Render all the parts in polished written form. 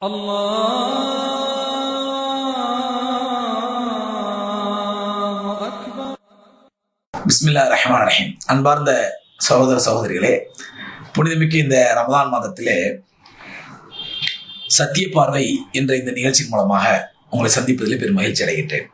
அல்லாஹு அக்பர். பிஸ்மில்லாஹிர் ரஹ்மானிர் ரஹீம். அன்பார்ந்த சகோதர சகோதரிகளே, புனிதமிக்க இந்த ரமதான் மாதத்திலே சத்திய பார்வை என்ற இந்த நிகழ்ச்சியின் மூலமாக உங்களை சந்திப்பதில் பெரும் மகிழ்ச்சி அடைகின்றேன்.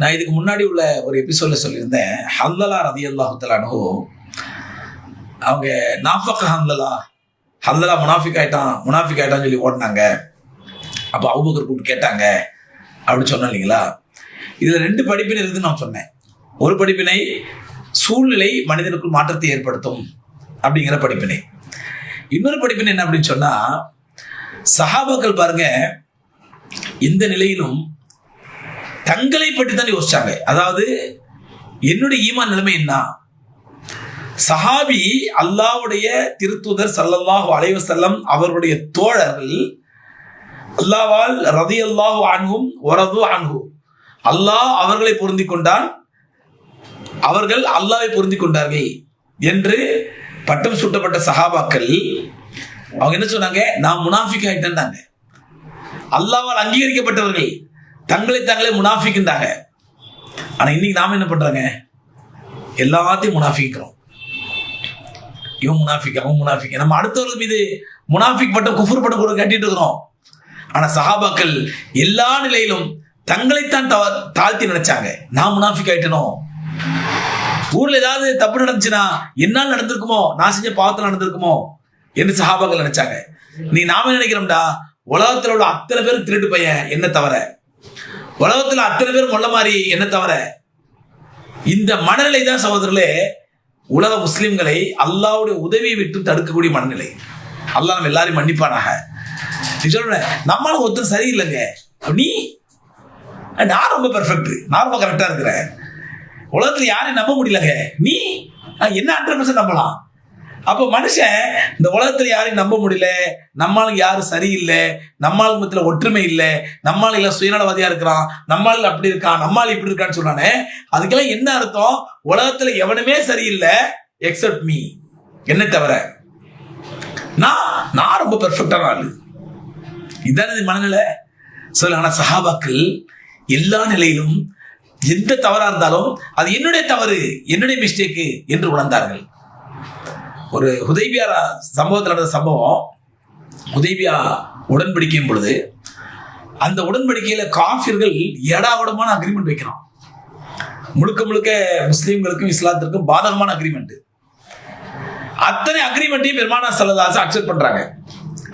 நான் இதுக்கு முன்னாடி உள்ள ஒரு எபிசோட்ல சொல்லியிருந்தேன், ஹல்லலா ரலியல்லாஹு தஆலா அன்ஹு அவங்க நாஃபக் ஹல்லலா முனாஃபிக் ஆயிட்டான்னு சொல்லி ஓடினாங்க. அப்போ அபூபக்கர் கூப்பிட்டு கேட்டாங்க அப்படின்னு சொன்னேன் இல்லைங்களா. இதில் ரெண்டு படிப்பினை இருக்குதுன்னு நான் சொன்னேன். ஒரு படிப்பினை சூழ்நிலை மனிதனுக்குள் மாற்றத்தை ஏற்படுத்தும் அப்படிங்கிற படிப்பினை. இன்னொரு படிப்பினை என்ன அப்படின்னு சொன்னா, சஹாபாக்கள் பாருங்க எந்த நிலையிலும் தங்களை பற்றி தான் யோசிச்சாங்க. அதாவது என்னுடைய ஈமான் நிலைமை என்ன, சஹாபி அல்லாஹ்வுடைய திருத்தூதர் ஸல்லல்லாஹு அலைஹி வஸல்லம் அவர்களுடைய தோழர்கள் அல்லாஹ்வால் ரலியல்லாஹு அன்ஹும் வரது அன்ஹு, அல்லாஹ் அவர்களை பொருந்தி கொண்டான், அவர்கள் அல்லாஹ்வை பொருந்தி கொண்டார்கள் என்று பட்டம் சூட்டப்பட்ட சஹாபாக்கள் அவங்க என்ன சொன்னாங்க, நான் முனாஃபிக் ஆயிட்டேன்னாங்க. அல்லாஹ்வால் அங்கீகரிக்கப்பட்டவர்கள் தங்களை தாங்களே முனாஃபிக்ன்றாங்க. ஆனா இன்னைக்கு நாம என்ன பண்றாங்க, எல்லாத்தையும் முனாஃபிக்கிறோம். இவன் முனாஃபிக், அவன் முனாஃபிக், நம்ம அடுத்தவர்கள் மீது முனாஃபிக் பட்டம் குஃபர் பட்டம் கூட கட்டிட்டு இருக்கிறோம். ஆனா சஹாபாக்கள் எல்லா நிலையிலும் தங்களைத்தான் தாழ்த்தி நினைச்சாங்க. நான் முனாஃபிக் ஆயிட்டனோ, ஊர்ல ஏதாவது தப்பு நடந்துச்சுன்னா என்னால் நடந்திருக்குமோ, நான் செஞ்ச பாவத்தில் நடந்திருக்குமோ என்று சஹாபாக்கள் நினைச்சாங்க. நீ நாம நினைக்கிறோம்டா, உலகத்தில் உள்ள அத்தனை பேர் திருட்டு பையன் என்ன தவிர, உலகத்தில் அத்தனை பேர் மொல்ல மாதிரி என்ன தவிர, இந்த மனநிலை தான் சகோதரர்களே உலக முஸ்லிம்களை அல்லாஹ்வுடைய உதவியை விட்டு தடுக்கக்கூடிய மனநிலை. அல்லாஹ் நம்ம எல்லாரையும் மன்னிப்பானாக. நீ சொல்ற நம்மளும் ஒருத்தர் சரியில்லைங்க, நீ நான் ரொம்ப பெர்ஃபெக்ட், நான் ரொம்ப கரெக்டா இருக்கிறேன், உலகத்துல யாரையும் நம்ப முடியலங்க, நீ என்ன 100% நம்பலாம். அப்போ மனுஷன் இந்த உலகத்துல யாரையும் நம்ப முடியல, நம்மளுக்கு யாரும் சரியில்லை, நம்மளுக்கு மத்தியில ஒற்றுமை இல்லை, நம்மளால எல்லாம் சுயநலவாதியா இருக்கிறான், நம்மளால அப்படி இருக்கான், நம்மளால இப்படி இருக்கான்னு சொன்னானே, அதுக்கெல்லாம் என்ன அர்த்தம், உலகத்துல எவனுமே சரியில்லை எக்ஸப்ட் மீ, என்ன தவிர நான் ரொம்ப பெர்ஃபெக்டான ஆளு. இதான மனநிலை சொல்ல. ஆனா சஹாபாக்கள் எல்லா நிலையிலும் எந்த தவறா இருந்தாலும் அது என்னுடைய தவறு, என்னுடைய மிஸ்டேக்கு என்று உணர்ந்தார்கள். ஒரு ஹுதைபியா சம்பவத்தில் நடந்த சம்பவம், ஹுதைபியா உடன்படிக்கையும் பொழுது அந்த உடன்படிக்கையில காஃபிர்கள் ஏடாகூடமான அக்ரிமெண்ட் வைக்கிறான். முழுக்க முழுக்க முஸ்லீம்களுக்கும் இஸ்லாத்திற்கும் பாதகமான அக்ரிமெண்ட். அத்தனை அக்ரிமெண்ட்டையும் பெருமானார் ஸல்லல்லாஹு அலைஹி வஸல்லம் அக்செப்ட் பண்றாங்க.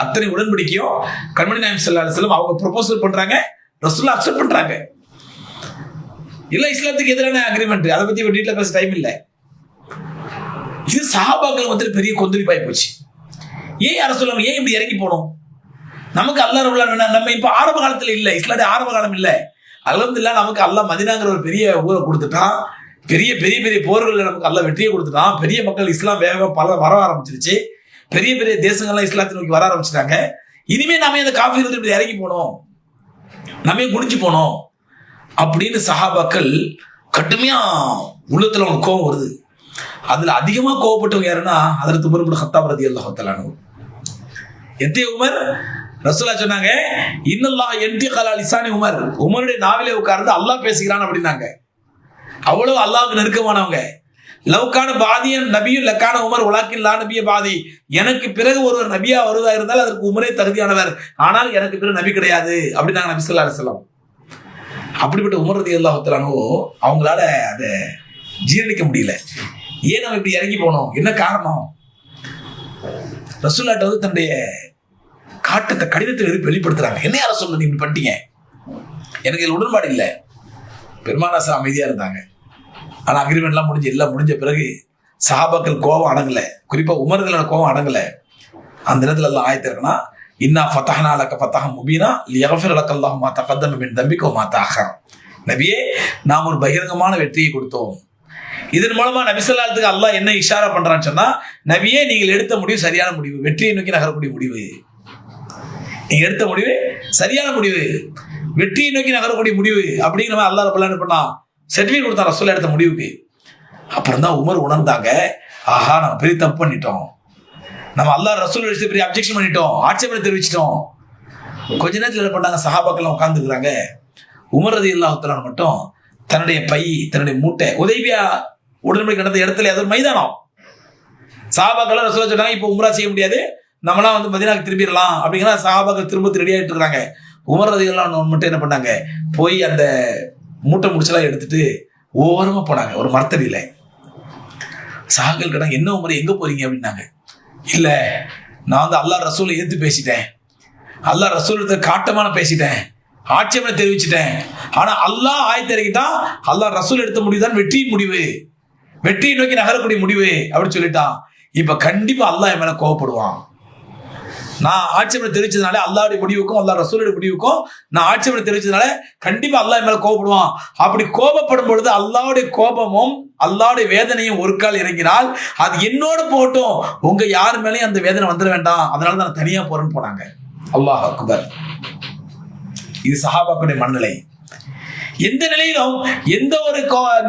அத்தனை உடன்படிக்கையும் கண்மணி நாயகம் ஸல்லல்லாஹு அலைஹி வஸல்லம் அவங்க ப்ரொபோசல் பண்றாங்க, ரசூலுல்லாஹ் அக்செப்ட் பண்றாங்க. இல்ல இஸ்லாத்துக்கு எதிரான அக்ரிமெண்ட், அதை பத்தி டீட்டெயிலா பேச டைம் இல்லை. இது சஹாபாக்கள் வந்து பெரிய கொந்தளிப்பாய் போச்சு. ஏன் யார சொல்லுவாங்க, ஏன் இப்படி இறங்கி போனோம், நமக்கு அல்லாஹ் ரப்பல் ஆலமீன் நம்ம இப்ப ஆரம்ப காலத்துல இல்ல, இஸ்லாத்துடைய ஆரம்ப காலம் இல்ல, அல்ஹம்துலில்லாஹ் நமக்கு அல்லாஹ் மதீனாங்கிற ஒரு பெரிய ஊரை கொடுத்துட்டான், பெரிய பெரிய பெரிய போர்கள் நமக்கு அல்லாஹ் வெற்றியை கொடுத்துட்டான், பெரிய மக்கள் இஸ்லாம் வேக பல வர ஆரம்பிச்சிருச்சு, பெரிய பெரிய தேசங்கள்லாம் இஸ்லாத்தை நோக்கி வர ஆரம்பிச்சிட்டாங்க. இனிமே நாம இந்த காஃபிர்கள் இப்படி இறங்கி போனோம், நம்ம குடிஞ்சு போனோம் அப்படின்னு சஹாபாக்கள் கடுமையா உள்ளத்துல ஒரு கோபம் வருது. அதுல அதிகமா கோவப்பட்டவங்க யாருன்னா ஹஜ்ரத் உமர் இப்னு கத்தாப் ரலியல்லாஹு தஆலா அன்ஹு. எத்தே உமர், ரசூலுல்லாஹ் சொன்னாங்க, இன்னல்லாஹ் யன்திகு அலா லிசானி உமர், உமருடைய நாவிலே உட்கார்ந்து அல்லாஹ் பேசுகிறான் அப்படின்னாங்க. அவ்வளவு அல்லாஹ்வுக்கு நெருக்கமானவங்க. லவ்கான பாதியன் நபியும் லக்கான உமர் உலகின் லா நபிய பாதி, எனக்கு பிறகு ஒருவர் நபியா வருவதா இருந்தால் அதற்கு உமரே தகுதியானவர், ஆனால் எனக்கு பிறகு நபி கிடையாது அப்படின்னாங்க நபி ஸல்லல்லாஹு அலைஹி வஸல்லம். அப்படிப்பட்ட உமர் ரலியல்லாஹு தஆலா அன்ஹு அவங்களால அதை ஜீரணிக்க முடியல. ஏன் நம்ம இப்படி இறங்கி போனோம், என்ன காரணம், ரசூலுல்லாஹ் வந்து தன்னுடைய காட்டத்தை கடிதத்தை வெளிப்படுத்துறாங்க. என்ன யார சொல்ல, நீ இப்படி பண்ணிட்டீங்க, எனக்கு இதில் உடன்பாடு இல்லை. பெருமானார் அமைதியா இருந்தாங்க. ஆனா அக்ரிமெண்ட்லாம் முடிஞ்சு எல்லாம் முடிஞ்ச பிறகு சஹாபாக்கள் கோபம் அடங்கல, குறிப்பா உமர்களோட கோபம் அடங்கல. அந்த இடத்துல எல்லாம் ஆயத்திருக்குன்னா, இன்னா ஃபதஹ்னா லக ஃபதஹம் முபீனா லியக்ஃபிர லக்கல்லாஹு மா தகத்தம மின் தம்பிக வ மா தஅக்கர. நபியே, நாம் ஒரு பகிரங்கமான வெற்றியை கொடுத்தோம். இதன் மூலமா நபி ஸல்லல்லாஹு அலைஹி வஸல்லம் அல்லாஹ் என்ன இஷாரா பண்றான்னு சொன்னா, நபியே நீங்கள் எடுத்த முடிவு சரியான முடிவு, வெற்றியை நோக்கி நகரக்கூடிய முடிவு, நீங்க எடுத்த முடிவு சரியான முடிவு, வெற்றியை நோக்கி நகரக்கூடிய முடிவு அப்படிங்கிற மாதிரி அல்லாஹ் ரப்பல் ஆலமீன் பண்ணா சர்டிஃபிகேட் கொடுத்தா ரசூலுல்லாஹ் எடுத்த முடிவுக்கு. அப்புறம் தான் உமர் உணர்ந்தாங்க, ஆஹா நம்ம பெரிய தப்பு பண்ணிட்டோம், நம்ம அல்லாஹ் ரசூல் பெரிய அப்ஜெக்ஷன் பண்ணிட்டோம், ஆட்சேபனை தெரிவிச்சிட்டோம், கொஞ்ச நேரத்தில் என்ன பண்ணாங்க, சஹாபாக்கள் உட்கார்ந்துருக்கிறாங்க. உமர் ரலியல்லாஹு தஆலா மட்டும் தன்னுடைய பை, தன்னுடைய மூட்டை, உதைபியா உடன்படிக்கை நடந்த இடத்துல அது ஒரு மைதானம். சஹாபாக்கள் ரசூலுல்லாஹ் சொன்னாங்க, இப்போ உம்ரா செய்ய முடியாது, நம்மளாம் வந்து மதீனாவுக்கு திரும்பிடலாம் அப்படிங்கிற சஹாபாக்கள் திரும்ப ரெடி ஆகிட்டு இருக்காங்க. உமர் ரலியல்லாஹு அன்ஹு மட்டும் என்ன பண்ணாங்க, போய் அந்த மூட்டை முடிச்செல்லாம் எடுத்துட்டு ஓரமா போனாங்க ஒரு மரத்தடியில. சஹாபாக்கள் கேட்டாங்க, என்ன உமர் எங்க போறீங்க அப்படின்னாங்க. இல்ல, நான் வந்து அல்லாஹ் ரசூலை எதிர்த்து பேசிட்டேன், அல்லாஹ் ரசூலுக்கு காட்டமான பேசிட்டேன், ஆட்சேபனை தெரிவிச்சிட்டேன். ஆனா அல்லாஹ் ஆயத்தை இறக்கிட்டான், அல்லாஹ் ரசூல் எடுத்த முடிவுதான் வெற்றியின் முடிவு, வெற்றியை நோக்கி நகரக்கூடிய முடிவு அப்படின்னு சொல்லிட்டான். இப்ப கண்டிப்பா அல்லாஹ் என் மேல கோவப்படுவான். நான் ஆட்சேபனை தெரிவிச்சதுனால அல்லாஹ்வுடைய முடிவுக்கும் அல்லாஹ் ரசூலுடைய முடிவுக்கும் நான் ஆட்சேபனை தெரிவிச்சதுனால கண்டிப்பா அல்லாஹ் என் மேல கோவப்படுவான். அப்படி கோபப்படும் பொழுது அல்லாஹ்வுடைய கோபமும் அல்லாஹ்வுடைய வேதனையும் ஒரு கால் இறங்கினால் அது என்னோட போகட்டும், உங்க யார் மேலேயும் அந்த வேதனை வந்துட வேண்டாம், அதனால நான் தனியா போறேன்னு போனாங்க. அல்லாஹ் அக்பர். இது சஹாபாக்களுடைய மனநிலை. எந்த நிலையிலும் எந்த ஒரு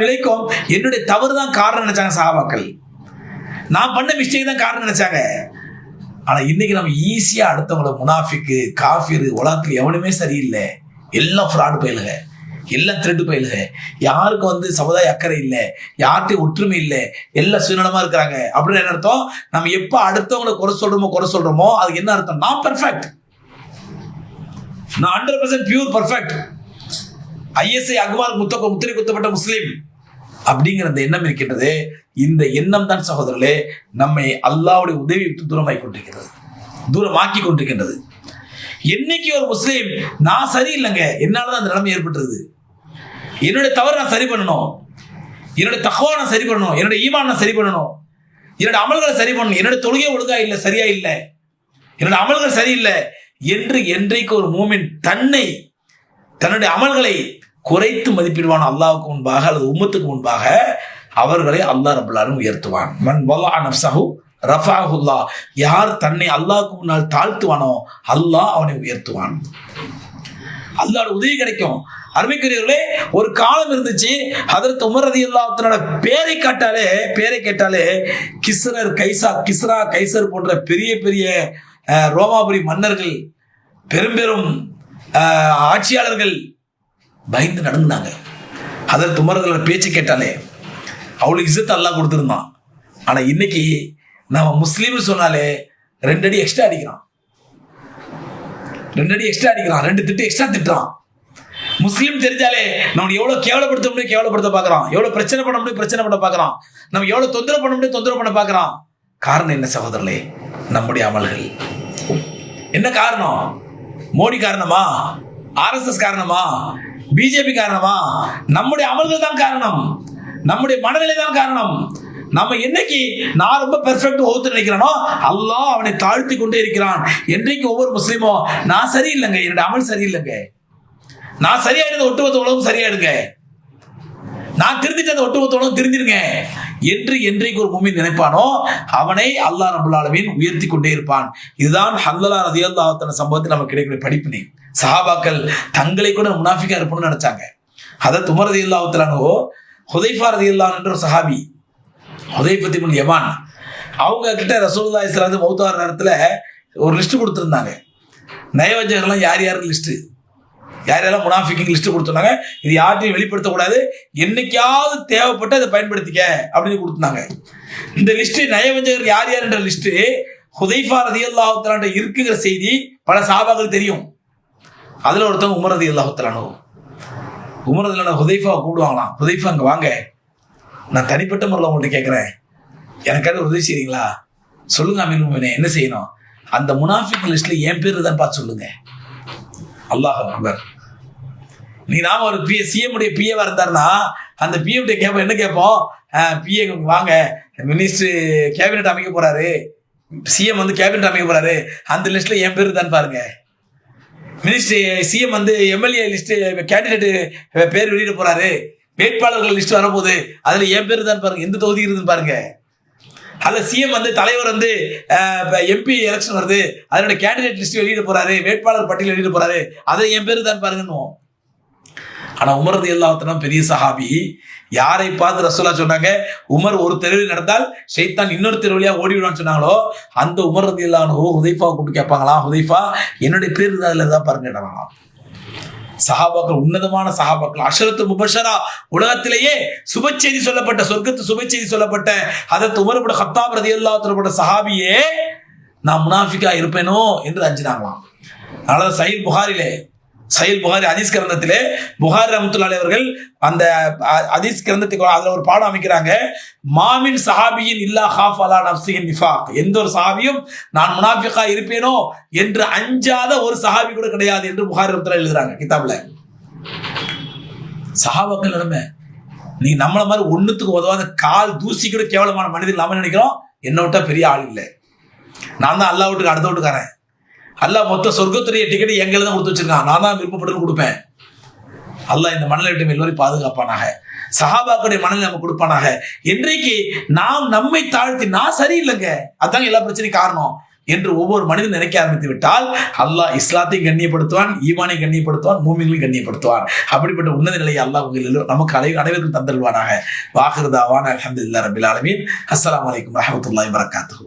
நிலைக்கும் என்னுடைய தவறு தான் காரணம் நினைச்சாங்க சஹாபாக்கள், நான் பண்ண மிஸ்டேக் தான் காரணம் நினைச்சாங்க. ஆனா இன்னைக்கு நம்ம ஈஸியா அடுத்தவங்கள முனாஃபிக்கு, காஃபிர், உலகத்துல எவனுமே சரியில்லை, எல்லாம் ஃப்ராடு பயிலுக, எல்லாம் திருட்டு பயிலுக, யாருக்கும் வந்து சமுதாய அக்கறை இல்லை, யார்கிட்டையும் ஒற்றுமை இல்லை, எல்லாம் சுயநலமா இருக்கிறாங்க அப்படின்னு என்ன அர்த்தம்? நம்ம எப்ப அடுத்தவங்களை குறை சொல்றோமோ அதுக்கு என்ன அர்த்தம்? நான் பெர்ஃபெக்ட், நான் 100% பியூர் பெர்ஃபெக்ட், ஐஎஸ்ஐ அக்மால் முத்திரை குத்தப்பட்ட முஸ்லீம் அப்படிங்கிற அந்த எண்ணம் இருக்கின்றது. இந்த எண்ணம் தான் சகோதரர்களே நம்மை அல்லாஹ்வுடைய உதவி விட்டு தூரமாக்கி கொண்டிருக்கின்றது. என்னைக்கு ஒரு முஸ்லீம் நான் சரியில்லைங்க, என்னாலதான் அந்த நிலைமை ஏற்பட்டுருது, என்னுடைய தவறு நான் சரி பண்ணணும், என்னுடைய தக்வா நான் சரி பண்ணணும், என்னுடைய ஈமான் நான் சரி பண்ணணும், என்னுடைய அமல்களை சரி பண்ணணும், என்னுடைய தொழுகை ஒழுங்கா இல்லை, சரியா இல்லை, என்னுடைய அமல்கள் சரியில்லை என்று என்றைக்கு ஒரு மூமின் தன்னுடைய அமல்களை குறைத்து மதிப்பிடுவான் அல்லாஹ்வுக்கு முன்பாக அல்லது உம்மத்துக்கு முன்பாக, அவர்களை அல்லாஹ் ரப்பல் ஆலமீன் உயர்த்துவான். மன் வலஅ நஃப்ஸஹு ரஃபஅஹுல்லாஹ். யார் தன்னை அல்லாஹ்வுக்கு முன்னால் தாழ்த்துவானோ அல்லாஹ் அவனை உயர்த்துவான். அல்லாஹ்வுடைய உதவி கிடைக்கும். அருமைக்குரியவர்களே, ஒரு காலம் இருந்துச்சு, ஹதரத் உமர் ரலியல்லாஹு தஆலா பேரை கேட்டாலே கிஸ்ரா கைசர் போன்ற பெரிய பெரிய ரோமாபுரி மன்னர்கள், பெரும் ஆட்சியாளர்கள் பயந்து நடந்தாங்க. ஹதரத் உமர் ரலியல்லாஹு பேச்சு கேட்டாலே அவளுக்கு இஸ்ஸத் அல்லாஹ் கொடுத்துருந்தான். ஆனா இன்னைக்கு நம்ம முஸ்லீம்னு சொன்னாலே 2 அடி எக்ஸ்ட்ரா அடிக்கிறான், 2 திட்டு எக்ஸ்ட்ரா திட்டுறான். முஸ்லீம் தெரிஞ்சாலே நம்ம எவ்வளவு கேவலப்படுத்த பார்க்கறான், எவ்வளவு பிரச்சனை பண்ண பார்க்கறான், நம்ம எவ்வளவு தொந்தரவு பண்ண பார்க்கறான். காரணம் என்ன சகோதரர்களே? நம்முடைய அமல்கள். என்ன காரணம்? மோடி காரணமா? RSS காரணமா? பிஜேபி காரணமா? நம்முடைய அமல்கள் தான் காரணம், நம்முடைய மனநிலை தான் காரணம். நம்ம என்னைக்கு நான் ரொம்ப பெர்ஃபெக்ட் ஒவ்வொருத்தர் நினைக்கிறானோ அல்லாஹ் அவனை தாழ்த்தி கொண்டே இருக்கிறான். என்றைக்கு ஒவ்வொரு முஸ்லீமும் நான் சரியில்லைங்க, என்னுடைய அமல் சரியில்லைங்க, நான் சரியாயிடுது ஒட்டுமொத்த உலகம் சரியாயிடுங்க, நான் திருந்திட்டு ஒட்டுமொத்த உலகம் திருந்திருங்க என்று என்றைக்கு ஒரு முஃமின் நினைப்பானோ அவனை அல்லாஹ் ரப்பல் ஆலமீன் உயர்த்தி கொண்டே இருப்பான். இதுதான் ஹன்லலா ரலியல்லாஹு அன்ஹு சம்பவத்தில் நமக்கு கிடைக்கிற படிப்பினை. சஹாபாக்கள் தங்களை கூட முனாஃபிக்கா இருப்பணும்னு நினைச்சாங்க. ஹதரத் உமர் ரலியல்லாஹு அன்ஹு ஹுதைஃபா ரலியல்லாஹு அன்ஹு என்ற ஒரு சஹாபி, ஹுதைஃபா இப்னு யமான், அவங்க கிட்ட ரசூலுல்லாஹி ஸல்லல்லாஹு அலைஹி வஸல்லம் மௌத்தார நேரத்தில் ஒரு லிஸ்ட் கொடுத்துருந்தாங்க. நயவஞ்சகர்லாம் யாருக்கு லிஸ்ட், யாரெல்லாம் முனாஃபிக்கிங் லிஸ்ட் கொடுத்துருந்தாங்க. இது யார்ட்டையும் வெளிப்படுத்தக்கூடாது, என்னைக்காவது தேவைப்பட்டு அதை பயன்படுத்திக்க அப்படின்னு கொடுத்துருந்தாங்க. இந்த லிஸ்ட் நயவஞ்சகர் யார் என்ற லிஸ்ட் ஹுதைஃபா ரலியல்லாஹு தஆலா இருக்குங்கிற செய்தி பல சஹாபாக்களுக்கு தெரியும். அதுல ஒருத்தவங்க உமர் ரலியல்லாஹு தஆலா. உமர் ரலியல்லாஹு ஹுதைஃபாவை கூப்பிடுவாங்களாம், ஹுதைஃபா அங்க வாங்க, நான் தனிப்பட்ட முறையில் உங்கள்கிட்ட கேட்கிறேன், எனக்காக உதவி செய்றீங்களா? சொல்லுங்க அமீர் முஃமினீன், என்ன செய்யணும்? அந்த முனாஃபிக் லிஸ்ட்ல என் பேர் தான் பார்த்து சொல்லுங்க. அல்லாஹ் அக்பர். நீ நாம ஒரு சிஎம் உடைய பிஏவா இருந்தாருன்னா அந்த பிஎம் கேட்போம், என்ன கேட்போம்? பிஏ வாங்க, மினிஸ்டர் கேபினெட் அமைக்க போறாரு, சிஎம் வந்து கேபினெட் அமைக்க போறாரு, அந்த லிஸ்ட்ல என் பேர் தான் பாருங்க. மினிஸ்டர் சிஎம் வந்து எம்எல்ஏ லிஸ்ட் கேண்டிடேட் பேர் வெளியிட போறாரு, வேட்பாளர்கள் லிஸ்ட் வரப்போகுது, அதுல என் பேர் தான் பாருங்க, எந்த தொகுதி இருக்குன்னு பாருங்க. அல்ல சிஎம் வந்து தலைவர் வந்து எம்பி எலெக்ஷன் வருது, அதோட கேண்டிடேட் லிஸ்ட் வெளியிட போறாரு, வேட்பாளர் பட்டியல் வெளியிட போறாரு, அதை என் பேரு தான் பாருங்கன்னு. ஆனா உமர் ரலியல்லாஹு அன்ஹு பெரிய சஹாபி. யாரை பார்த்து ரசூலுல்லாஹ் சொன்னாங்க உமர் ஒரு தெருவில் நடந்தால் ஷைத்தான் இன்னொரு தெருவிலையா ஓடிவிடுவான்னு சொன்னாங்களோ, அந்த உமர் ரலியல்லாஹு அன்ஹு ஹுதைஃபா கூப்பிட்டு கேட்பாங்களா, ஹுதைஃபா என்னுடைய பேர் அதுல தான் பாருங்க. சஹாபாக்கள் உன்னதமான சஹாபாக்கள், அஷரத்து முபஷரா, உலகத்திலேயே சுப செய்தி சொல்லப்பட்ட, சொர்க்கத்து சுப செய்தி சொல்லப்பட்ட ஹதரத் உமர் இப்னு கத்தாப் ரலியல்லாஹு அன்ஹு சஹாபியே நான் முனாஃபிகா இருப்பேனோ என்று அஞ்சினாங்களாம். அதனால சஹீஹ் புகாரி ஹதீஸ் கிரந்தத்திலே புகாரி ரஹ்மத்துல்லாஹி அலைஹி அவர்கள் அந்த ஹதீஸ் கிரந்தத்துக்கு அதுல ஒரு பாடம் அமைக்கிறாங்க. மாமின் சஹாபியின் இல்லா ஹாஃப் அலா நஃப்ஸிஹி நிஃபாக். எந்த ஒரு சஹாபியும் நான் முனாஃபிகா இருப்பேனோ என்று அஞ்சாத ஒரு சஹாபி கூட கிடையாது என்று புகாரி ரஹ்மத்துல்லாஹி எழுதுறாங்க கிதாப்ல. சஹாபாக்கள் நிலைமை நீ நம்மள மாதிரி ஒண்ணுத்துக்கு உதவாத கால் தூசி கூட கேவலமான மனிதர்கள் நாம நினைக்கிறோம். என்ன விட்டா பெரிய ஆள் இல்லை, நான் தான் அல்லாஹ் வீட்டுக்கு அடுத்த வீட்டுக்காரன், அல்லாஹ் மொத்த சொர்க்கத்துடைய டிக்கெட் எங்களை தான் கொடுத்து வச்சிருக்கான், நான் தான் விருப்பப்பட்டு கொடுப்பேன். அல்லாஹ் இந்த மனநிலை விட்டு எல்லோரையும் பாதுகாப்பானாக, சஹாபாக்களுடைய மனநிலை நம்ம கொடுப்பானாக. இன்றைக்கு நாம் நம்மை தாழ்த்தி நான் சரியில்லைங்க, அதான் எல்லா பிரச்சனையும் காரணம் என்று ஒவ்வொரு மனிதன் நினைக்க ஆரம்பித்து விட்டால் அல்லாஹ் இஸ்லாத்தையும் கண்ணியப்படுத்துவான், ஈமானை கண்ணியப்படுத்துவான், மூமின்களையும் கண்ணியப்படுத்துவான். அப்படிப்பட்ட உன்னத நிலையை அல்லாஹ் நமக்கு அனைவருக்கும் தந்தருவானாக. வாஹிரு தாவானா அல்ஹம்துலில்லாஹி ரப்பில் ஆலமீன். அஸ்ஸலாமு அலைக்கும் வரஹ்மத்துல்லாஹி வபரகாத்துஹு.